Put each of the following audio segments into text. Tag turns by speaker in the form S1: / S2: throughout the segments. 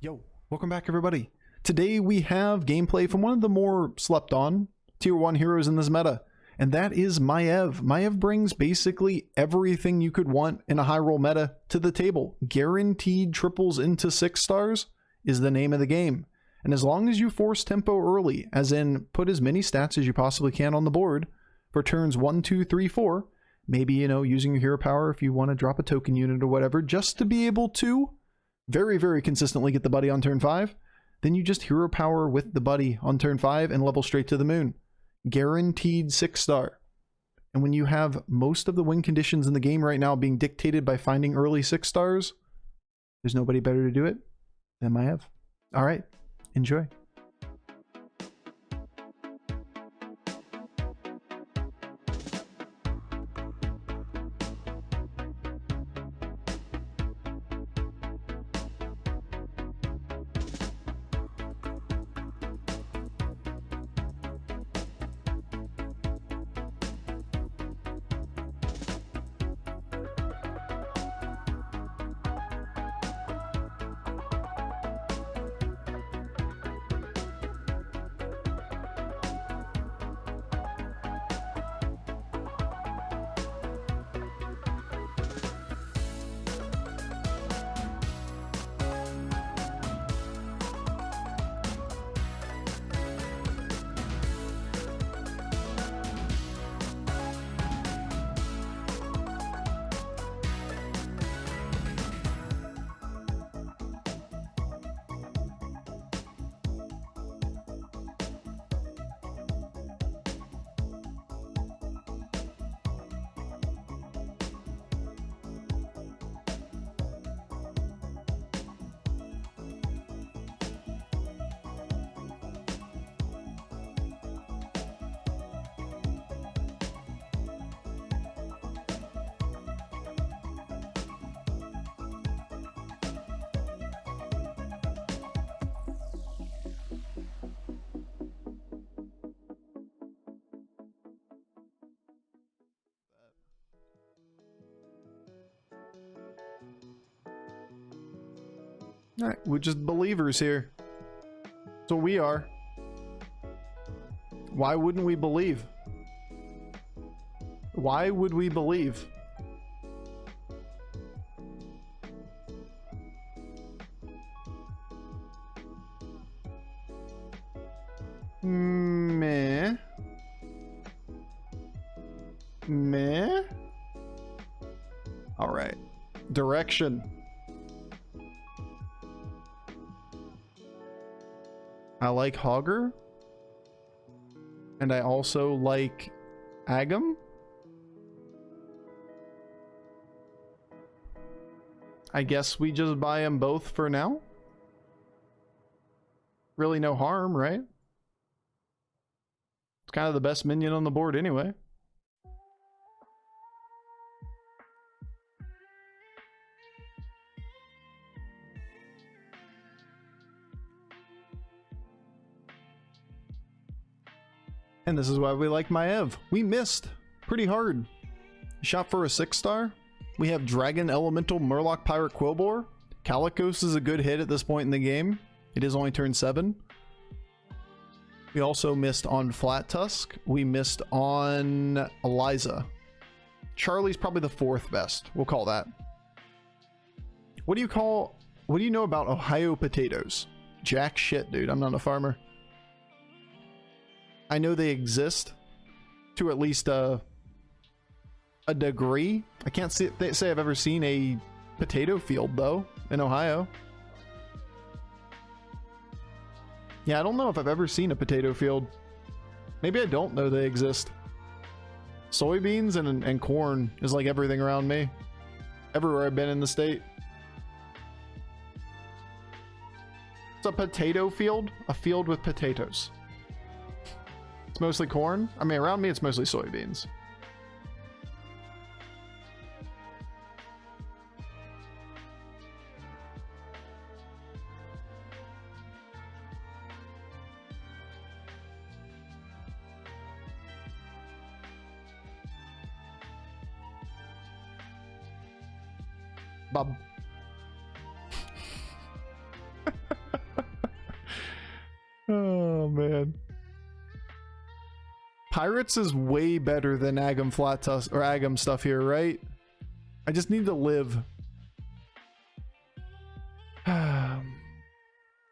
S1: Yo, welcome back everybody. Today we have gameplay from one of the more slept on tier 1 heroes in this meta, and that is Maiev. Maiev brings basically everything you could want in a high roll meta to the table. Guaranteed triples into 6 stars is the name of the game. And as long as you force tempo early, as in put as many stats as you possibly can on the board for turns 1, 2, 3, 4, maybe, you know, using your hero power if you want to drop a token unit or whatever, just to be able to very, very consistently get the buddy on turn 5, then you just hero power with the buddy on turn 5 and level straight to the moon. Guaranteed 6 star. And when you have most of the win conditions in the game right now being dictated by finding early 6 stars, there's nobody better to do it than Maiev. All right, enjoy. All right, we're just believers here. That's what we are. Why wouldn't we believe? Why would we believe? Meh. Meh. All right. Direction. I like Hogger, and I also like Aggem. I guess we just buy them both for now. Really no harm, right? It's kind of the best minion on the board anyway. And this is why we like Maiev. We missed pretty hard. Shot for a 6 star. We have Dragon Elemental Murloc Pirate Quillboar. Calicos is a good hit at this point in the game. It is only turn 7. We also missed on Flat Tusk. We missed on Eliza. Charlie's probably the 4th best. We'll call that. What do you know about Ohio potatoes? Jack shit, dude. I'm not a farmer. I know they exist to at least a degree. I can't say I've ever seen a potato field though in Ohio. Yeah, I don't know if I've ever seen a potato field. Maybe I don't know they exist. Soybeans and corn is like everything around me. Everywhere I've been in the state. It's a potato field, a field with potatoes. It's mostly corn. I mean, around me, it's mostly soybeans. Bob. Oh, man. Pirates is way better than Aggem Flat Tusk or Aggem stuff here, right? I just need to live.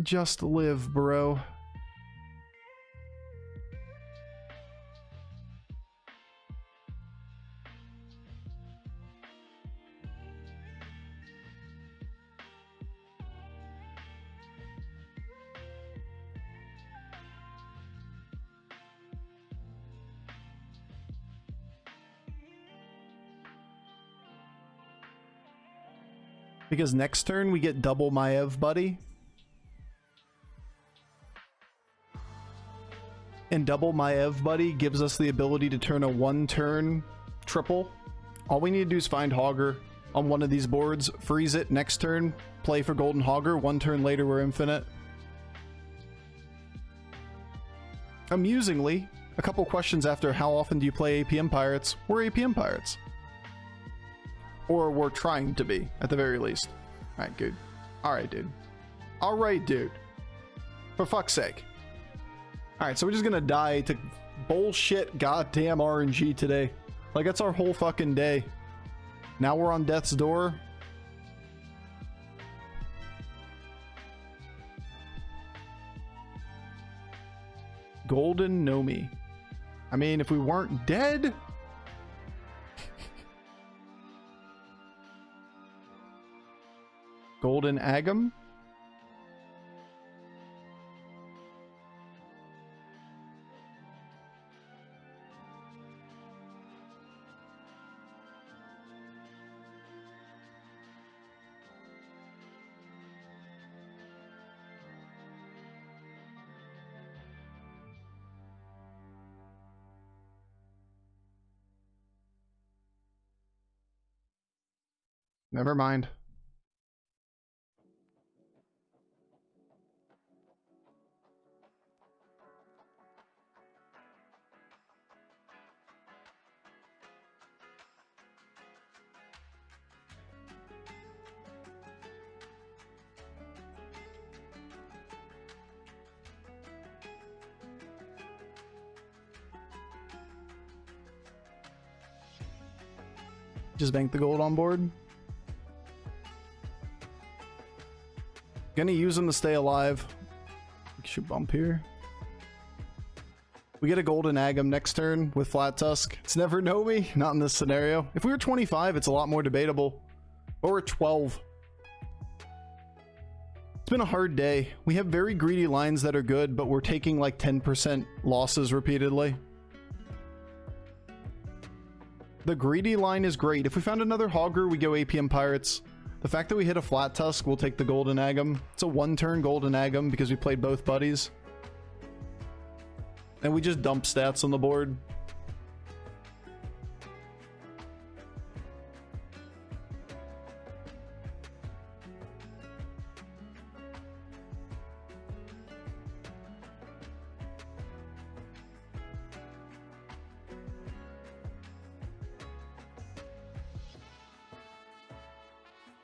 S1: Just live, bro. Because next turn we get double Maiev, buddy. And double Maiev, buddy, gives us the ability to turn a one-turn triple. All we need to do is find Hogger on one of these boards, freeze it next turn, play for Golden Hogger. One turn later, we're infinite. Amusingly, a couple questions after how often do you play APM Pirates, we're APM Pirates. Or we're trying to be, at the very least. Alright, dude. Alright, dude. Alright, dude. For fuck's sake. Alright, so we're just gonna die to bullshit goddamn RNG today. Like, that's our whole fucking day. Now we're on death's door. Golden Nomi. I mean, if we weren't dead... Golden Aggem. Never mind. Just bank the gold on board. Gonna use them to stay alive. We should bump here. We get a golden Aggem next turn with Flat Tusk. It's never Nomi, not in this scenario. If we were 25, it's a lot more debatable. But we're 12. It's been a hard day. We have very greedy lines that are good, but we're taking like 10% losses repeatedly. The greedy line is great. If we found another Hogger, we go APM Pirates. The fact that we hit a Flat Tusk, we'll take the Golden Aggem. It's a one-turn Golden Aggem because we played both buddies. And we just dump stats on the board.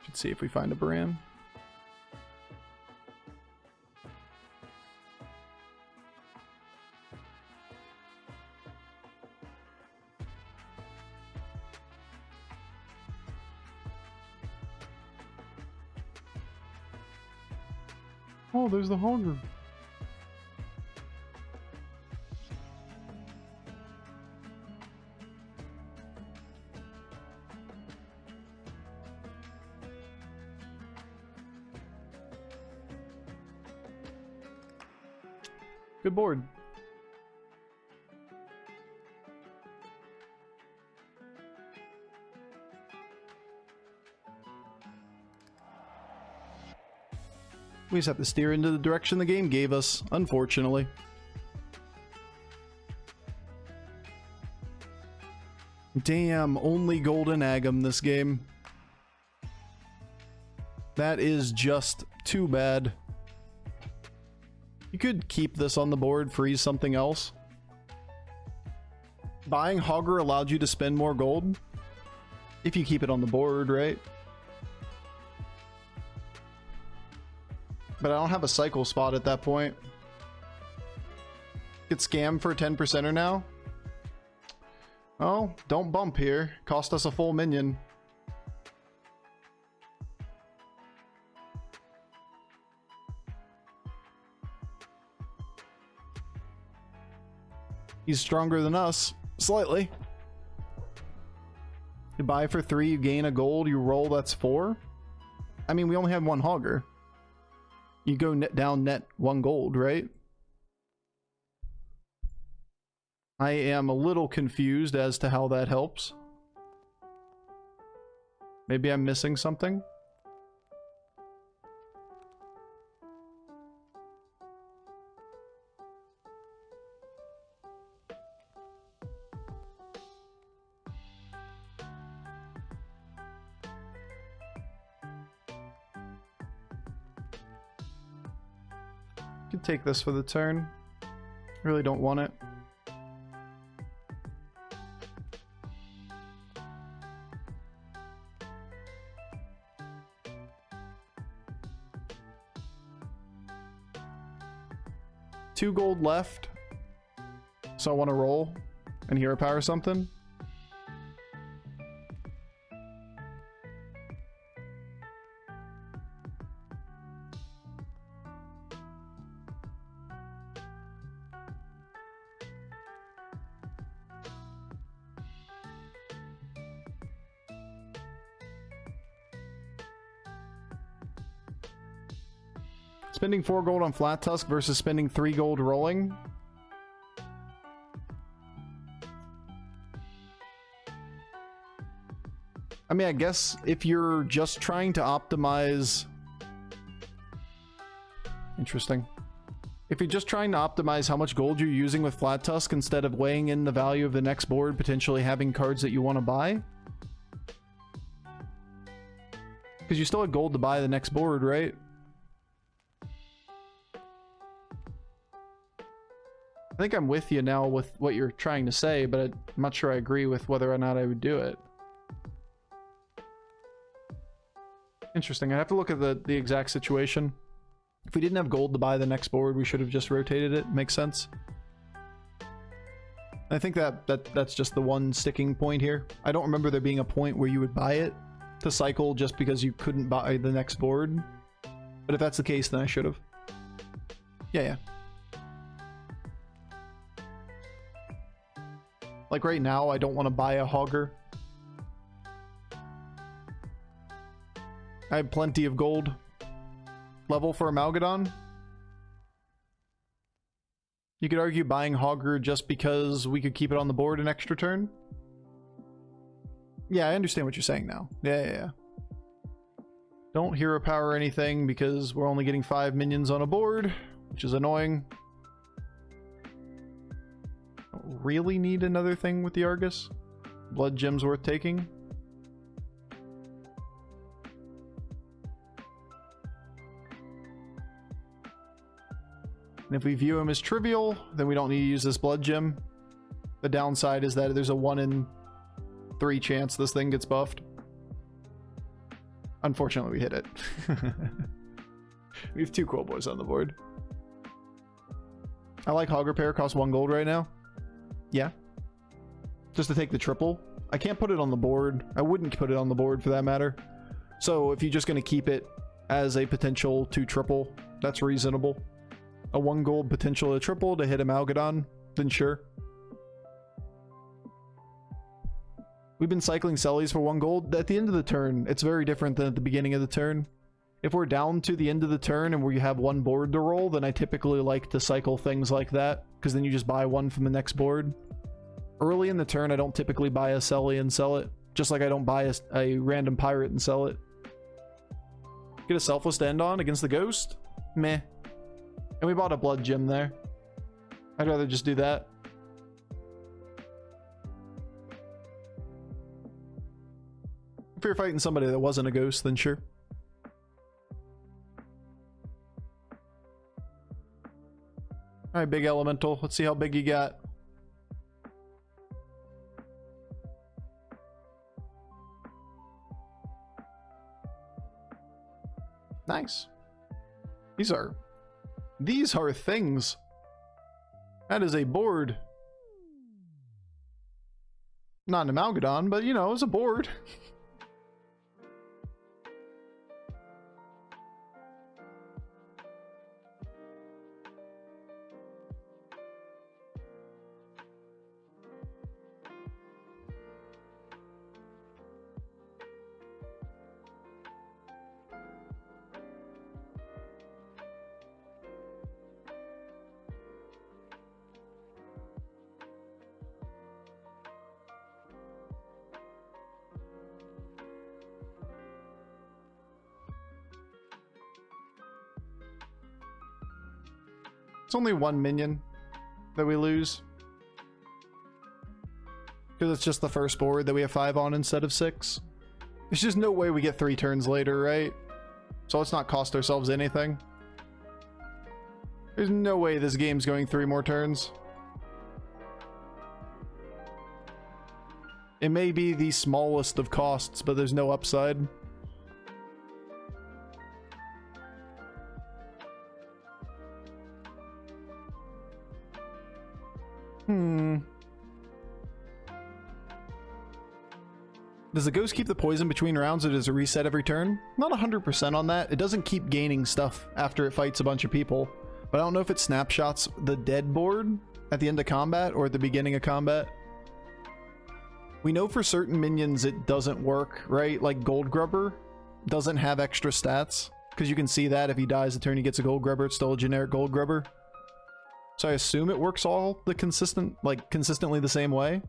S1: Let's see if we find a Brann. Oh, there's the Hogger. Good board. We just have to steer into the direction the game gave us, unfortunately. Damn, only Golden Aggem this game. That is just too bad. You could keep this on the board, freeze something else. Buying Hogger allowed you to spend more gold. If you keep it on the board, right? But I don't have a cycle spot at that point. get scammed for a 10%er now? Oh, don't bump here. Cost us a full minion. He's stronger than us, slightly. You buy for 3, you gain a gold, you roll, that's 4. I mean, we only have 1 hogger. You go net down net 1 gold, right? I am a little confused as to how that helps. Maybe I'm missing something. Could take this for the turn. Really don't want it. Two gold left, so I want to roll and hero power something. Spending 4 gold on Flat Tusk versus spending 3 gold rolling. I mean, I guess if you're just trying to optimize... Interesting. If you're just trying to optimize how much gold you're using with Flat Tusk instead of weighing in the value of the next board, potentially having cards that you want to buy. Because you still have gold to buy the next board, right? I think I'm with you now with what you're trying to say, but I'm not sure I agree with whether or not I would do it. Interesting. I have to look at the exact situation. If we didn't have gold to buy the next board, we should have just rotated it. Makes sense. I think that's just the one sticking point here. I don't remember there being a point where you would buy it to cycle just because you couldn't buy the next board. But if that's the case, then I should have. Yeah. Like right now, I don't want to buy a hogger. I have plenty of gold. Level for a Malgadon. You could argue buying hogger just because we could keep it on the board an extra turn. Yeah, I understand what you're saying now. Yeah. Don't hero power anything because we're only getting 5 minions on a board, which is annoying. Don't really need another thing with the Argus. Blood gem's worth taking. And if we view him as trivial, then we don't need to use this blood gem. The downside is that there's a 1 in 3 chance this thing gets buffed. Unfortunately, we hit it. We have 2 Coil Boys on the board. I like Hog Repair, costs 1 gold right now. Yeah. Just to take the triple. I can't put it on the board. I wouldn't put it on the board for that matter. So if you're just going to keep it as a potential 2 triple, that's reasonable. A 1 gold potential to triple to hit a Malgadon, then sure. We've been cycling Sellies for 1 gold. At the end of the turn, it's very different than at the beginning of the turn. If we're down to the end of the turn and we have 1 board to roll, then I typically like to cycle things like that, because then you just buy 1 from the next board. Early in the turn, I don't typically buy a Selly and sell it, just like I don't buy a random pirate and sell it. Get a Selfless to end on against the Ghost? Meh. And we bought a blood gem there. I'd rather just do that. If you're fighting somebody that wasn't a ghost, then sure. Alright, big elemental. Let's see how big you got. Nice. These are things. That is a board. Not an Amalgadon, but you know, it's a board. It's only one minion that we lose. Because it's just the first board that we have 5 on instead of 6. There's just no way we get 3 turns later, right? So let's not cost ourselves anything. There's no way this game's going 3 more turns. It may be the smallest of costs, but there's no upside. Does the ghost keep the poison between rounds, or does it reset every turn? Not 100% on that. It doesn't keep gaining stuff after it fights a bunch of people. But I don't know if it snapshots the dead board at the end of combat or at the beginning of combat. We know for certain minions it doesn't work, right? Like Gold Grubber doesn't have extra stats. Because you can see that if he dies the turn he gets a Gold Grubber, it's still a generic Gold Grubber. So I assume it works all the consistently the same way.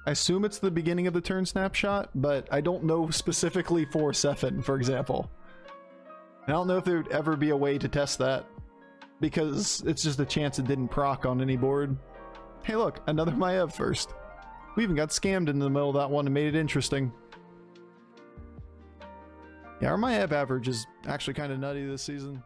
S1: I assume it's the beginning of the turn snapshot, but I don't know specifically for Sephin, for example. I don't know if there would ever be a way to test that, because it's just a chance it didn't proc on any board. Hey look, another Maiev first. We even got scammed in the middle of that one and made it interesting. Yeah, our Maiev average is actually kind of nutty this season.